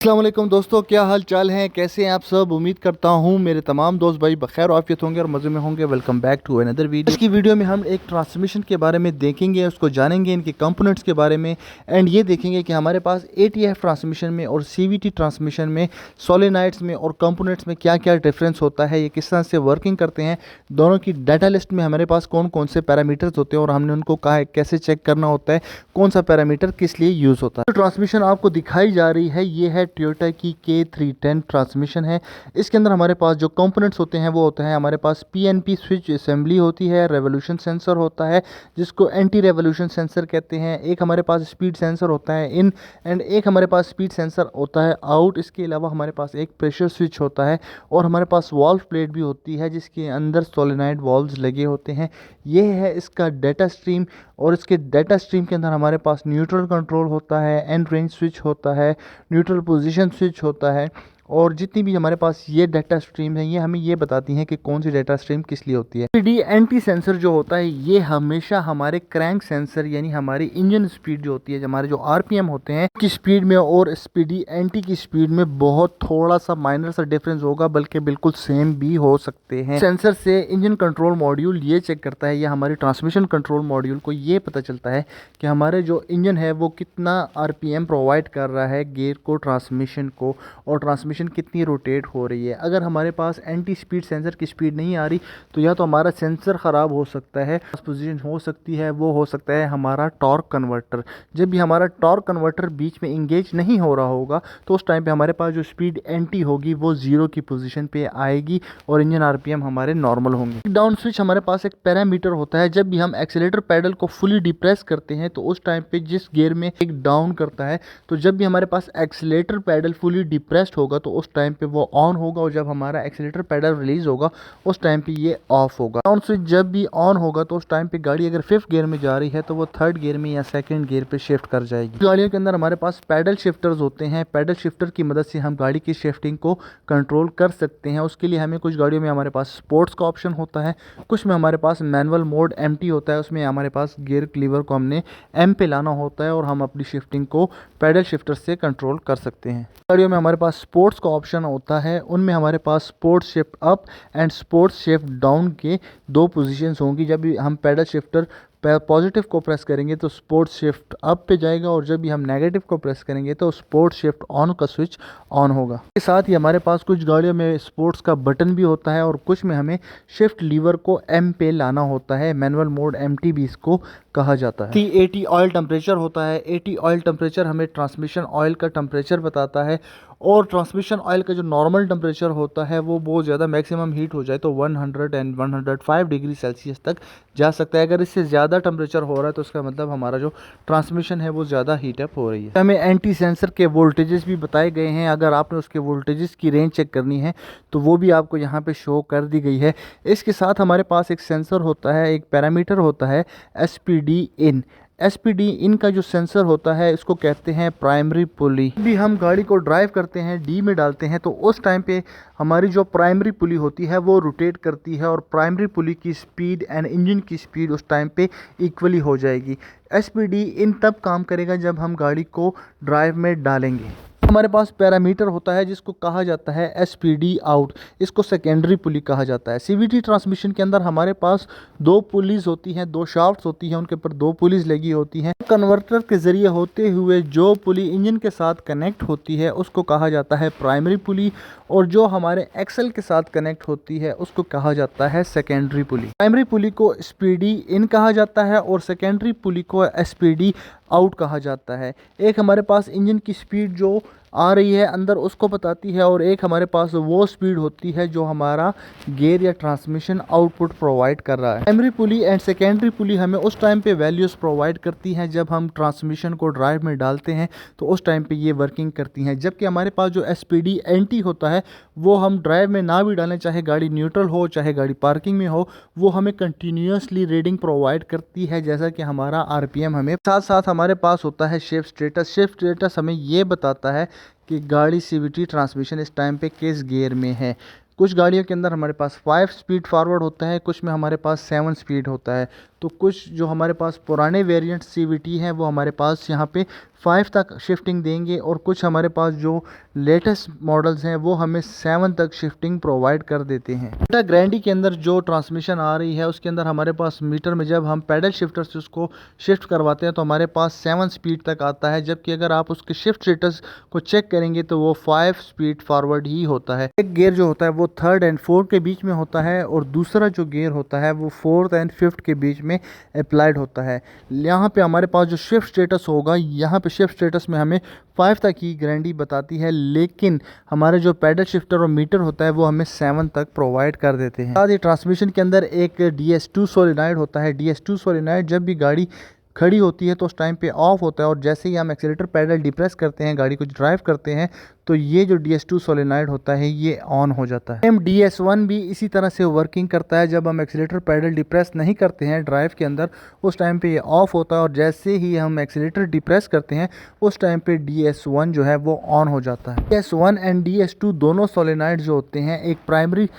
अस्सलाम वालेकुम दोस्तों, क्या हाल चाल हैं, कैसे हैं आप सब। उम्मीद करता हूं मेरे तमाम दोस्त भाई बखैर आफियत होंगे और मज़े में होंगे। Welcome back to another video. आज की वीडियो में हम एक ट्रांसमिशन के बारे में देखेंगे, उसको जानेंगे, इनके कंपोनेंट्स के बारे में, एंड ये देखेंगे कि हमारे पास ATF ट्रांसमिशन में और CVT ट्रांसमिशन में, सोलेनाइड्स में और कंपोनेंट्स में क्या क्या डिफरेंस होता है, ये किस तरह से वर्किंग करते हैं, दोनों की डाटा लिस्ट में हमारे पास कौन कौन से पैरामीटर्स होते हैं और हमने उनको कहा है कैसे चेक करना होता है, कौन सा पैरामीटर किस लिए यूज़ होता है। तो ट्रांसमिशन आपको दिखाई जा रही है, ये है टोयोटा की K310 ट्रांसमिशन है। इसके अंदर हमारे पास जो कंपोनेंट्स होते हैं वो होते हैं, हमारे पास PNP स्विच असेंबली होती है, रेवोल्यूशन सेंसर होता है जिसको एंटी रेवोल्यूशन सेंसर कहते हैं, एक हमारे पास स्पीड सेंसर होता है इन, एंड एक हमारे पास स्पीड सेंसर होता है आउट। इसके अलावा हमारे पास एक प्रेशर स्विच होता है और हमारे पास वाल्व प्लेट भी होती है जिसके अंदर सोलेनॉइड वाल्व्स लगे होते हैं। ये है इसका डाटा स्ट्रीम, और इसके डाटा स्ट्रीम के अंदर हमारे पास न्यूट्रल कंट्रोल होता है, एंड रेंज स्विच होता है, न्यूट्रल पोजीशन स्विच होता है, और जितनी भी हमारे पास ये डाटा स्ट्रीम है ये हमें ये बताती हैं कि कौन सी डाटा स्ट्रीम किस लिए होती है। स्पीडी एंटी सेंसर जो होता है ये हमेशा हमारे क्रैंक सेंसर यानी हमारी इंजन स्पीड जो होती है, हमारे जो RPM होते हैं की स्पीड में और स्पीडी एंटी की स्पीड में बहुत थोड़ा सा माइनर सा डिफरेंस होगा, बल्कि बिल्कुल सेम भी हो सकते हैं। सेंसर से इंजन कंट्रोल मॉड्यूल ये चेक करता है या हमारे ट्रांसमिशन कंट्रोल मॉड्यूल को ये पता चलता है कि हमारे जो इंजन है वो कितना RPM प्रोवाइड कर रहा है गियर को, ट्रांसमिशन को, और ट्रांसमिशन कितनी रोटेट हो रही है। अगर हमारे पास एंटी स्पीड सेंसर की स्पीड नहीं आ रही तो या तो हमारा सेंसर ख़राब हो सकता है, पोजीशन हो सकती है, वो हो सकता है हमारा टॉर्क कन्वर्टर। जब भी हमारा टॉर्क कन्वर्टर बीच में इंगेज नहीं हो रहा होगा तो उस टाइम पे हमारे पास जो स्पीड एंटी होगी वो 0 की पोजीशन पे आएगी और इंजन RPM हमारे नॉर्मल होंगे। डाउन स्विच हमारे पास एक पैरामीटर होता है, जब भी हम एक्सीलेटर पैडल को फुली डिप्रेस करते हैं तो उस टाइम पे जिस गियर में एक डाउन करता है, तो जब भी हमारे पास एक्सीलेटर पैडल फुली डिप्रेस्ड होगा तो उस टाइम पे वो ऑन होगा, और जब हमारा एक्सीलेटर पैडल रिलीज होगा उस टाइम पे ये ऑफ होगा। डाउन स्विच जब भी ऑन होगा तो उस टाइम पे गाड़ी अगर 5th गियर में जा रही है तो वो 3rd गियर में या 2nd गियर पे शिफ्ट कर जाएगी। गाड़ियों के अंदर हमारे पास पैडल शिफ्टर्स होते हैं, पैडल शिफ्टर की मदद से हम गाड़ी की शिफ्टिंग को कंट्रोल कर सकते हैं। उसके लिए हमें कुछ गाड़ियों में हमारे पास स्पोर्ट्स का ऑप्शन होता है, कुछ में हमारे पास मैनुअल मोड MT होता है, उसमें हमारे पास गियर लीवर को हमने M पे लाना होता है और हम अपनी शिफ्टिंग को पैडल शिफ्टर से कंट्रोल कर सकते हैं। गाड़ियों में हमारे पास स्पोर्ट्स का ऑप्शन होता है, उनमें हमारे पास sports shift up and sports shift down के 2 पोजीशंस होंगी। जब भी हम पैडल शिफ्टर पॉजिटिव को प्रेस करेंगे तो स्पोर्ट्स शिफ्ट अप पे जाएगा, और जब भी हम नेगेटिव को प्रेस करेंगे तो स्पोर्ट्स शिफ्ट ऑन का स्विच ऑन होगा। इसके साथ ही हमारे पास कुछ गाड़ियों में स्पोर्ट्स का बटन भी होता है और कुछ में हमें शिफ्ट लीवर को M पे लाना होता है, मैनुअल मोड MT भी इसको कहा जाता है। AT ऑयल टेम्परेचर होता है, AT ऑयल टेम्परेचर हमें ट्रांसमिशन ऑयल का टेम्परेचर बताता है, और ट्रांसमिशन ऑयल का जो नॉर्मल टेम्परेचर होता है वो बहुत ज़्यादा मैक्सिमम हीट हो जाए तो 100 एंड 105 डिग्री सेल्सियस तक जा सकता है। अगर इससे ज़्यादा टेम्परेचर हो रहा है तो उसका मतलब हमारा जो ट्रांसमिशन है वो ज़्यादा हीटअप हो रही है। हमें एंटी सेंसर के वोल्टेजेस भी बताए गए हैं, अगर आपने उसके वोल्टेजेस की रेंज चेक करनी है तो वो भी आपको यहाँ पे शो कर दी गई है। इसके साथ हमारे पास एक सेंसर होता है, एक पैरामीटर होता है SPD इन। SPD इन का जो सेंसर होता है इसको कहते हैं प्राइमरी पुली। भी हम गाड़ी को ड्राइव करते हैं, D में डालते हैं, तो उस टाइम पे हमारी जो प्राइमरी पुली होती है वो रोटेट करती है और प्राइमरी पुली की स्पीड एंड इंजन की स्पीड उस टाइम पे इक्वली हो जाएगी। SPD इन तब काम करेगा जब हम गाड़ी को ड्राइव में डालेंगे। हमारे पास पैरामीटर होता है जिसको कहा जाता है SPD आउट, इसको सेकेंडरी पुली कहा जाता है। CVT ट्रांसमिशन के अंदर हमारे पास 2 पुलीज होती हैं, 2 शाफ्ट्स होती हैं, उनके ऊपर 2 पुलीज लगी होती हैं। कन्वर्टर के ज़रिए होते हुए जो पुली इंजन के साथ कनेक्ट होती है उसको कहा जाता है प्राइमरी पुली, और जो हमारे एक्सल के साथ कनेक्ट होती है उसको कहा जाता है सेकेंडरी पुली। प्राइमरी पुली को SPD इन कहा जाता है और सेकेंडरी पुली को SPD आउट कहा जाता है। एक हमारे पास इंजन की स्पीड जो आ रही है अंदर उसको बताती है, और एक हमारे पास वो स्पीड होती है जो हमारा गियर या ट्रांसमिशन आउटपुट प्रोवाइड कर रहा है। प्राइमरी पुली एंड सेकेंडरी पुली हमें उस टाइम पे वैल्यूज़ प्रोवाइड करती हैं जब हम ट्रांसमिशन को ड्राइव में डालते हैं तो उस टाइम पे ये वर्किंग करती हैं, जबकि हमारे पास जो SPD एंटी होता है वो हम ड्राइव में ना भी डालें, चाहे गाड़ी न्यूट्रल हो चाहे गाड़ी पार्किंग में हो, वो हमें कंटिन्यूसली रीडिंग प्रोवाइड करती है जैसा कि हमारा RPM हमें। साथ साथ हमारे पास होता है शिफ्ट स्टेटस। शिफ्ट स्टेटस हमें ये बताता है कि गाड़ी CVT ट्रांसमिशन इस टाइम पे किस गियर में है। कुछ गाड़ियों के अंदर हमारे पास 5 स्पीड फॉरवर्ड होता है, कुछ में हमारे पास 7 स्पीड होता है। तो कुछ जो हमारे पास पुराने वेरिएंट CVT हैं वो हमारे पास यहाँ पे 5 तक शिफ्टिंग देंगे और कुछ हमारे पास जो लेटेस्ट मॉडल्स हैं वो हमें 7 तक शिफ्टिंग प्रोवाइड कर देते हैं। टोयोटा ग्रैंडी के अंदर जो ट्रांसमिशन आ रही है उसके अंदर हमारे पास मीटर में जब हम पैडल शिफ्टर से उसको शिफ्ट करवाते हैं तो हमारे पास 7 स्पीड तक आता है, जबकि अगर आप उसके शिफ्ट स्टेटस को चेक करेंगे तो वो 5 स्पीड फॉरवर्ड ही होता है। एक गियर जो होता है वो 3rd एंड 4th के बीच में होता है और दूसरा जो गियर होता है वो 4th एंड 5th के बीच में अप्लाइड होता है। यहाँ पे हमारे पास जो शिफ्ट स्टेटस होगा, यहाँ पे शिफ्ट स्टेटस में हमें 5 तक ही ग्रैंडी बताती है, लेकिन हमारे जो पैडल शिफ्टर और मीटर होता है वो हमें 7 तक प्रोवाइड कर देते हैं। साथ ही ट्रांसमिशन के अंदर एक DS2 सोलेनॉइड होता है। DS2 सोलेनॉइड जब भी गाड़ी खड़ी होती है तो उस टाइम पे ऑफ होता है और जैसे ही हम एक्सीलेटर पैडल डिप्रेस करते हैं, गाड़ी को ड्राइव करते हैं, तो ये जो DS2 सोलेनॉइड होता है ये ऑन हो जाता है। DS1 भी इसी तरह से वर्किंग करता है। जब हम एक्सीलेटर पैडल डिप्रेस नहीं करते हैं ड्राइव के अंदर, उस टाइम पे ये ऑफ होता है और जैसे ही हम एक्सीलेटर डिप्रेस करते हैं उस टाइम पे DS1 जो है वो ऑन हो जाता है। DS1 एंड DS2 दोनों सोलेनॉइड जो होते हैं, एक प्राइमरी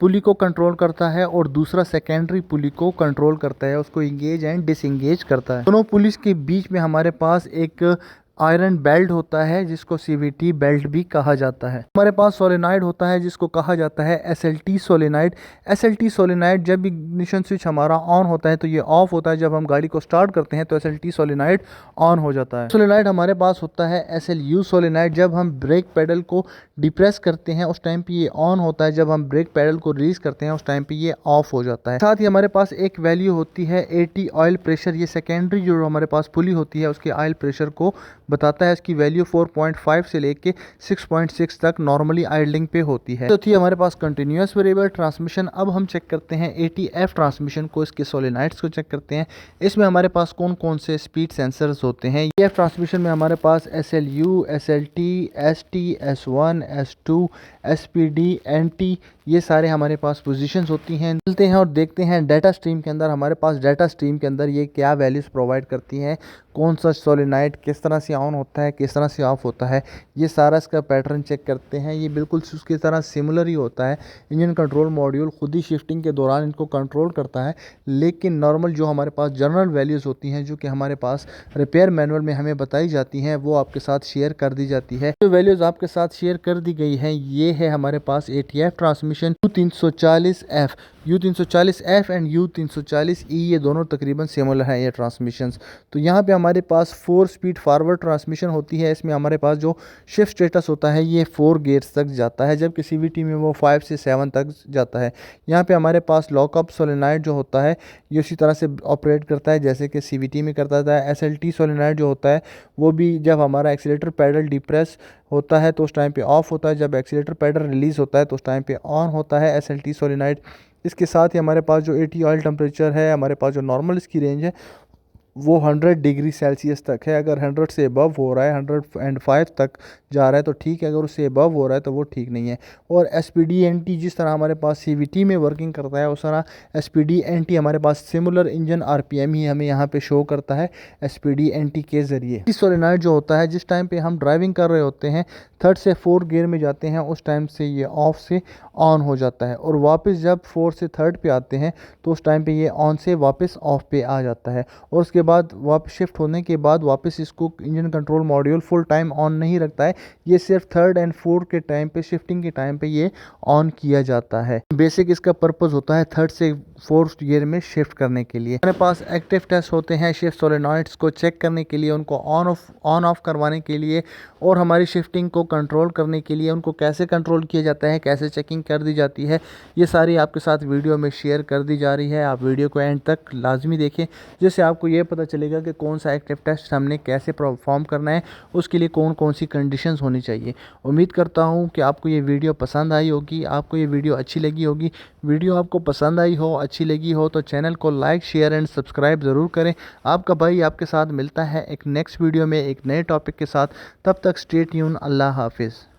पुली को कंट्रोल करता है और दूसरा सेकेंडरी पुली को कंट्रोल करता है, उसको इंगेज एंड डिसएंगेज करता है। दोनों पुलिस के बीच में हमारे पास एक आयरन बेल्ट होता है जिसको CVT बेल्ट भी कहा जाता है। हमारे पास सोलेनॉइड होता है जिसको कहा जाता है SLT सोलेनॉइड। SLT सोलेनॉइड जब इग्निशन स्विच हमारा ऑन होता है तो ये ऑफ होता है, जब हम गाड़ी को स्टार्ट करते हैं तो SLT सोलेनॉइड ऑन हो जाता है। सोलेनॉइड हमारे पास होता है SLU सोलेनॉइड। जब हम ब्रेक पेडल को डिप्रेस करते हैं उस टाइम पे ये ऑन होता है, जब हम ब्रेक पेडल को रिलीज करते हैं उस टाइम पे ये ऑफ हो जाता है। साथ ही हमारे पास एक वैल्यू होती है AT ऑयल प्रेशर। ये सेकेंडरी जो हमारे पास पुली होती है उसके ऑयल प्रेशर को बताता है। इसकी वैल्यू 4.5 से लेके 6.6 तक नॉर्मली आइडलिंग पे होती है। तो थी हमारे पास कंटिन्यूअस वेरिएबल ट्रांसमिशन। अब हम चेक करते हैं ATF ट्रांसमिशन को, इसके सोलेनॉइड्स को चेक करते हैं। इसमें हमारे पास कौन कौन से स्पीड सेंसर्स होते हैं। ATF ट्रांसमिशन में हमारे पास SLU, SLT, ST, S1, S2, SPD, NT, ये सारे हमारे पास पोजीशंस होती हैं। चलते हैं और देखते हैं डाटा स्ट्रीम के अंदर हमारे पास डाटा स्ट्रीम के अंदर ये क्या वैल्यूज़ प्रोवाइड करती हैं, कौन सा सोलेनॉइड किस तरह से ऑन होता है, किस तरह से ऑफ होता है, ये सारा इसका पैटर्न चेक करते हैं। ये बिल्कुल उसकी तरह सिमिलर ही होता है। इंजन कंट्रोल मॉड्यूल खुद ही शिफ्टिंग के दौरान इनको कंट्रोल करता है, लेकिन नॉर्मल जो हमारे पास जनरल वैल्यूज़ होती हैं जो कि हमारे पास रिपेयर मैनुअल में हमें बताई जाती हैं वो आपके साथ शेयर कर दी जाती है। जो वैल्यूज़ आपके साथ शेयर कर दी गई हैं ये है हमारे पास ATF transmission U340F, U340F and U340E, ये दोनों तकरीबन सिमिलर हैं ये ट्रांसमिशंस। तो यहाँ पे हमारे पास 4 स्पीड फॉरवर्ड ट्रांसमिशन होती है। इसमें हमारे पास जो शिफ्ट स्टेटस होता है ये 4 गियर्स तक जाता है, जबकि CVT में वो 5 से 7 तक जाता है। यहाँ पे हमारे पास लॉकअप सोलेनॉइड जो होता है ये उसी तरह से ऑपरेट करता है जैसे कि CVT में करता था। SLT सोलेनॉइड जो होता है वो भी जब हमारा एक्सीलेटर पैडल डिप्रेस होता है तो उस टाइम पे ऑफ होता है, जब एक्सीलेटर पैडल रिलीज़ होता है तो उस टाइम पे ऑन होता है SLT सोलेनॉइड। इसके साथ ही हमारे पास जो AT ऑयल टेम्परेचर है, हमारे पास जो नॉर्मल इसकी रेंज है वो 100 डिग्री सेल्सियस तक है। अगर 100 से अबव हो रहा है, 105 तक जा रहा है तो ठीक है, अगर उससे अबव हो रहा है तो वो ठीक नहीं है। और SPD NT जिस तरह हमारे पास CVT में वर्किंग करता है उस तरह SPD NT हमारे पास सिमिलर इंजन RPM ही हमें यहाँ पे शो करता है SPD NT के ज़रिए। इस सोलेनॉइड जो होता है जिस टाइम पे हम ड्राइविंग कर रहे होते हैं 3rd से 4th गियर में जाते हैं उस टाइम से ये ऑफ से ऑन हो जाता है, और वापस जब 4 से 3rd पे आते हैं तो उस टाइम पे ये ऑन से वापस ऑफ पे आ जाता है। और उसके बाद वापस शिफ्ट होने के बाद वापस इसको engine control module full time on नहीं रखता है, ये सिर्फ 3rd एंड 4th के टाइम पे शिफ्टिंग के टाइम पे ये ऑन किया जाता है। बेसिक इसका पर्पस होता है 3rd से 4th गियर में शिफ्ट करने के लिए। हमारे पास एक्टिव टेस्ट होते हैं शिफ्ट सोलेनॉइड्स को चेक करने के लिए, उनको ऑन ऑफ करवाने के लिए और हमारी शिफ्टिंग को कंट्रोल करने के लिए। उनको कैसे कंट्रोल किया जाता है, कैसे चेकिंग कर दी जाती है, ये सारी आपके साथ वीडियो में शेयर कर दी जा रही है। आप वीडियो को एंड तक लाजमी देखें जिससे आपको ये पता चलेगा कि कौन सा एक्टिव टेस्ट हमने कैसे परफॉर्म करना है, उसके लिए कौन कौन सी कंडीशंस होनी चाहिए। उम्मीद करता हूँ कि आपको ये वीडियो पसंद आई होगी, आपको ये वीडियो अच्छी लगी होगी। वीडियो आपको पसंद आई हो, अच्छी लगी हो तो चैनल को लाइक शेयर एंड सब्सक्राइब ज़रूर करें। आपका भाई आपके साथ मिलता है एक नेक्स्ट वीडियो में एक नए टॉपिक के साथ। तब तक स्टे ट्यून। अल्लाह हाफिज़।